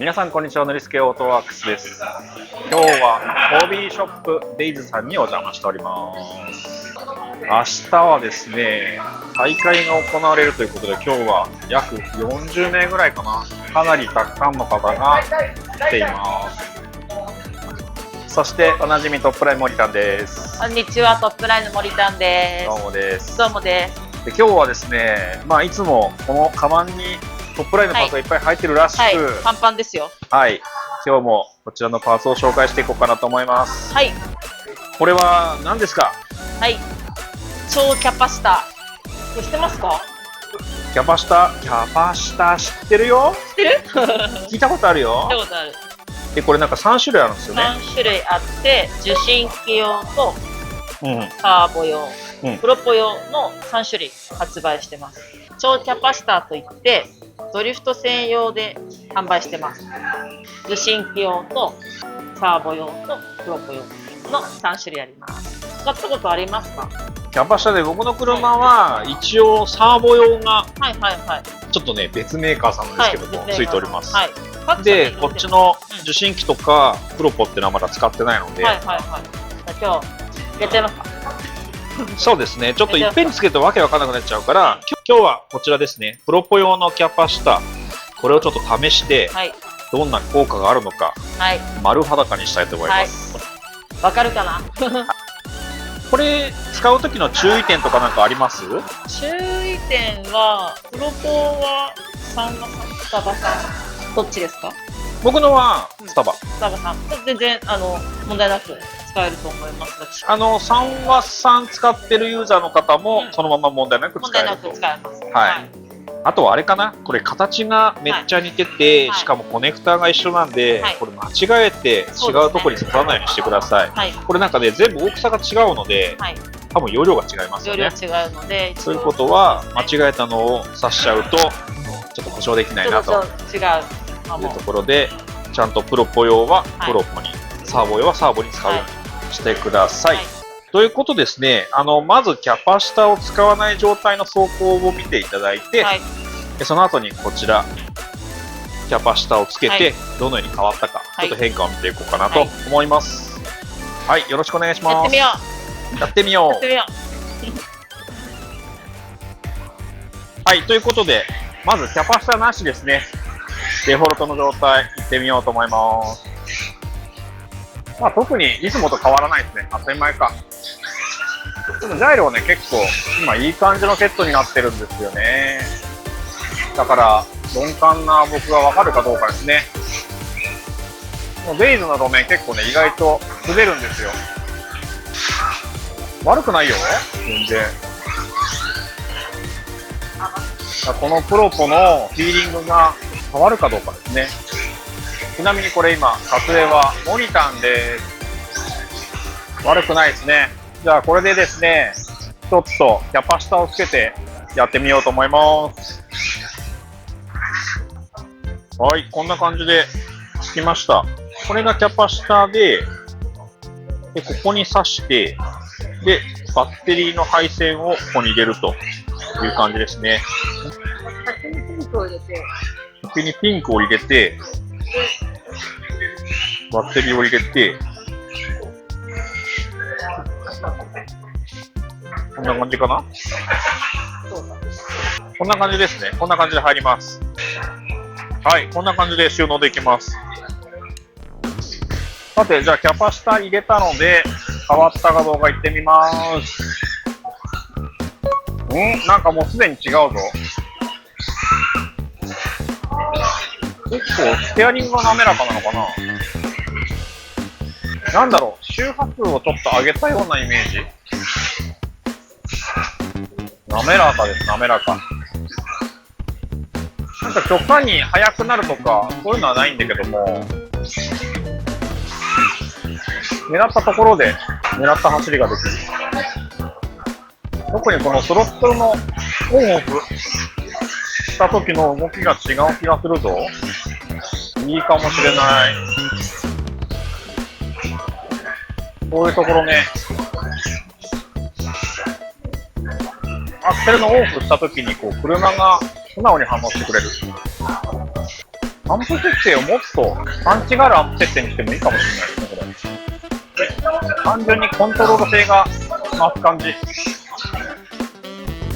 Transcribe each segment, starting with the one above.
皆さんこんにちは、ノリスケオートワークスです。今日はホビーショップデイズさんにお邪魔しております。明日はですね、大会が行われるということで、今日は約40名ぐらいかな、かなりたくさんの方が来ています。そしておなじみトップライン森田です。こんにちは、トップラインの森田です。どうもです。どうもです。で今日はですね、いつもこのカバンにトップラインのパーツがいっぱい入ってるらしく、パンパンですよ。はい、今日もこちらのパーツを紹介していこうかなと思います。はい。これは何ですか？はい。超キャパシタ。これ知ってますか？キャパシタ知ってるよ。知ってる？聞いたことあるよ。聞いたことある。で、これなんか3種類あるんですよね。3種類あって、受信機用とうん。ターボ用、うんプロポ用の3種類発売してます。超キャパシタといって、ドリフト専用で販売してます。受信機用とターボ用とプロポ用の3種類あります。使ったことありますか？キャパシタで僕の車は一応サーボ用がはいはいはい。ちょっとね別メーカーさんなんですけども、ついております。はい。で、こっちの受信機とかプロポっていうのはまだ使ってないので、はいはいはい。じゃあ今日やっちゃいますか？そうですね、ちょっといっぺんにつけるとわけわかんなくなっちゃうから、今日はこちらですね、プロポ用のキャパシタ、これをちょっと試して、はい。どんな効果があるのか、はい。丸裸にしたいと思います。わかるかな？これ、使う時の注意点とかなんかあります？注意点は、プロポはさんまさん、スタバさん、どっちですか？僕のはスタバ。スタバさん。全然、問題なく使えると思います。3ワ3使ってるユーザーの方も、そのまま問題なく使えると。問題なく使えます。はい。あとはあれかな、これ形がめっちゃ似てて、はいしかもコネクターが一緒なんで、はいこれ間違えて違うところに刺さらないようにしてください。はい。これなんかね、全部大きさが違うので、はい。多分容量が違いますよ容量ね。違うので、そういうことは、間違えたのを刺しちゃうと、ちょっと保証できないなと違うかも。いうところで、ちゃんとプロポ用はプロポに、サーボ用はサーボに使うようにしてください。はい。ということですね、まずキャパシタを使わない状態の走行を見ていただいて、はい。でその後にこちら、キャパシタをつけて、はいどのように変わったか、はいちょっと変化を見ていこうかなと思います。はい、よろしくお願いします。やってみよう。やってみよう。やってみよはい、ということで、まずキャパシタなしですね。デフォルトの状態、いってみようと思います。特にいつもと変わらないですね。当たり前か。でもジャイロはね、結構、今いい感じのセットになってるんですよね。だから、鈍感な僕がわかるかどうかですね。もうデイズの路面結構ね、意外と滑るんですよ。悪くないよ、全然。このプロポのフィーリングが変わるかどうかですね。ちなみにこれ今、撮影はモニタンです。悪くないですね。じゃあこれでですね、ちょっとキャパシタをつけてやってみようと思います。はい、こんな感じでつきました。これがキャパシタで、ここに挿して、で、バッテリーの配線をここに入れるという感じですね。先にピンクを入れて、先にピンクを入れて、バッテリーを入れて、こんな感じかな？こんな感じですね。こんな感じで入ります。はい、こんな感じで収納できます。さて、じゃあキャパシタ入れたので、変わったかどうかいってみます。なんかもうすでに違うぞ。結構ステアリングが滑らかなのかな。なんだろう、周波数をちょっと上げたようなイメージ。滑らかです、滑らか。なんか極端に速くなるとか、そういうのはないんだけども、狙ったところで狙った走りができる。特にこのスロットルのオンオフした時の動きが違う気がするぞ。いいかもしれない。こういうところね。アクセルのオフした時にこう車が素直に反応してくれる。アンプ設定をもっとパンチがあるアンプ設定にしてもいいかもしれないですね、これ。単純にコントロール性が増す感じ。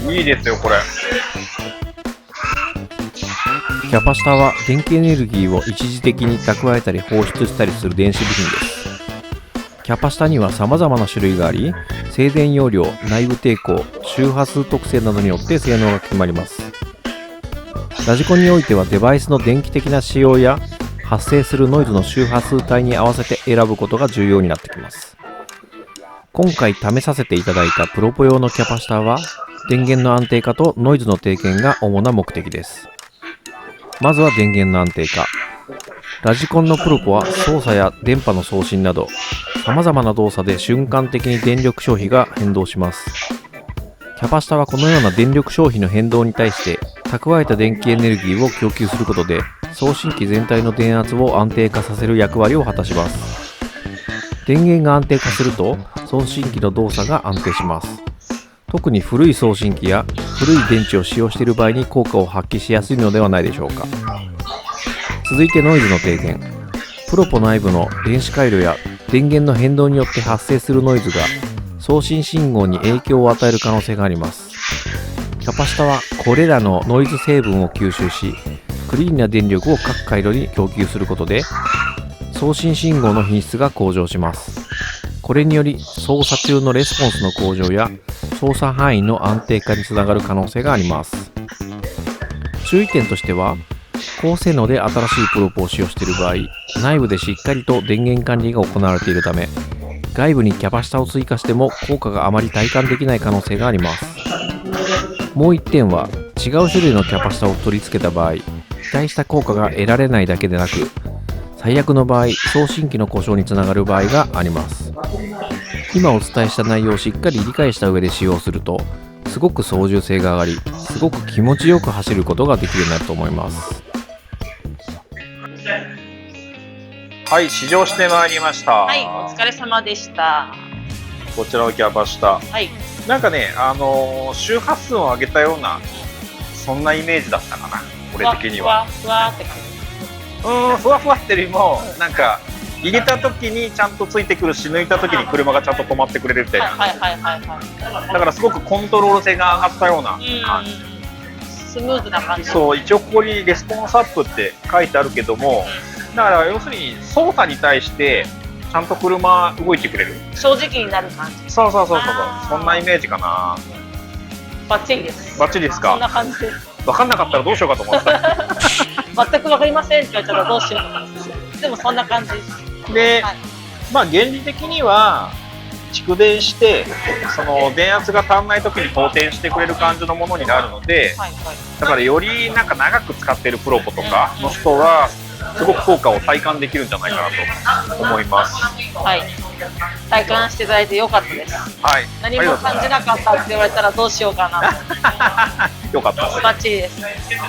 いいですよ、これ。キャパシタは電気エネルギーを一時的に蓄えたり放出したりする電子部品です。キャパシタには様々な種類があり、静電容量、内部抵抗、周波数特性などによって性能が決まります。ラジコンにおいてはデバイスの電気的な仕様や発生するノイズの周波数帯に合わせて選ぶことが重要になってきます。今回試させていただいたプロポ用のキャパシタは、電源の安定化とノイズの低減が主な目的です。まずは電源の安定化。ラジコンのプロポは操作や電波の送信など様々な動作で瞬間的に電力消費が変動します。キャパシタはこのような電力消費の変動に対して蓄えた電気エネルギーを供給することで送信機全体の電圧を安定化させる役割を果たします。電源が安定化すると送信機の動作が安定します。特に古い送信機や古い電池を使用している場合に効果を発揮しやすいのではないでしょうか。続いてノイズの低減。プロポ内部の電子回路や電源の変動によって発生するノイズが送信信号に影響を与える可能性があります。キャパシタはこれらのノイズ成分を吸収し、クリーンな電力を各回路に供給することで送信信号の品質が向上します。これにより操作中のレスポンスの向上や操作範囲の安定化につながる可能性があります。注意点としては、高性能で新しいプロポを使用している場合、内部でしっかりと電源管理が行われているため、外部にキャパシタを追加しても効果があまり体感できない可能性があります。もう一点は、違う種類のキャパシタを取り付けた場合、期待した効果が得られないだけでなく、最悪の場合、送信機の故障につながる場合があります。今お伝えした内容をしっかり理解した上で使用すると、すごく操縦性が上がり、すごく気持ちよく走ることができるようになると思います。はい、試乗してまいりました。はい、お疲れ様でした。こちらのキャパシタ。はい。なんかね、周波数を上げたような、そんなイメージだったかな、俺的には。ふわって感じ。ふわふわっていうよりも、なんか、入れた時にちゃんとついてくるし、抜いた時に車がちゃんと止まってくれるみたいな。だからすごくコントロール性が上がったような感じ。スムーズな感じ。そう、一応ここにレスポンスアップって書いてあるけども、だから要するに操作に対してちゃんと車動いてくれる。正直になる感じ。そう、そんなイメージかな。バッチリです。バッチリですか。そんな感じです。分かんなかったらどうしようかと思った。全く分かりませんって言われたらどうしようとか。でもそんな感じです。で、はい、まあ原理的には蓄電してその電圧が足んない時に放電してくれる感じのものになるので、だからよりなんか長く使ってるプロポとかの人はすごく効果を体感できるんじゃないかなと思います。はい、体感していただいてよかったです。はい、何も感じなかったって言われたらどうしようかなよかったです。バッチリです。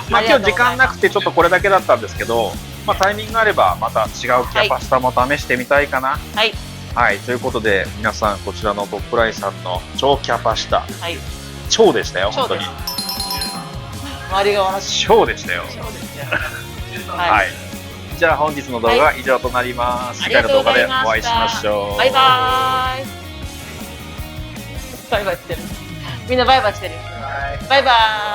まあ今日時間なくてちょっとこれだけだったんですけど、まあ、タイミングがあればまた違うキャパシタも試してみたいかな。はい、はい、ということで皆さんこちらのトップラインさんの超キャパシタ、はい、超でしたよ本当に。周りが笑って。超でしたよ。はい、はい、じゃあ本日の動画は以上となります。次回の動画でお会いしましょう。バイバーイ。バイバイしてる。みんなバイバイしてる。バイバーイ。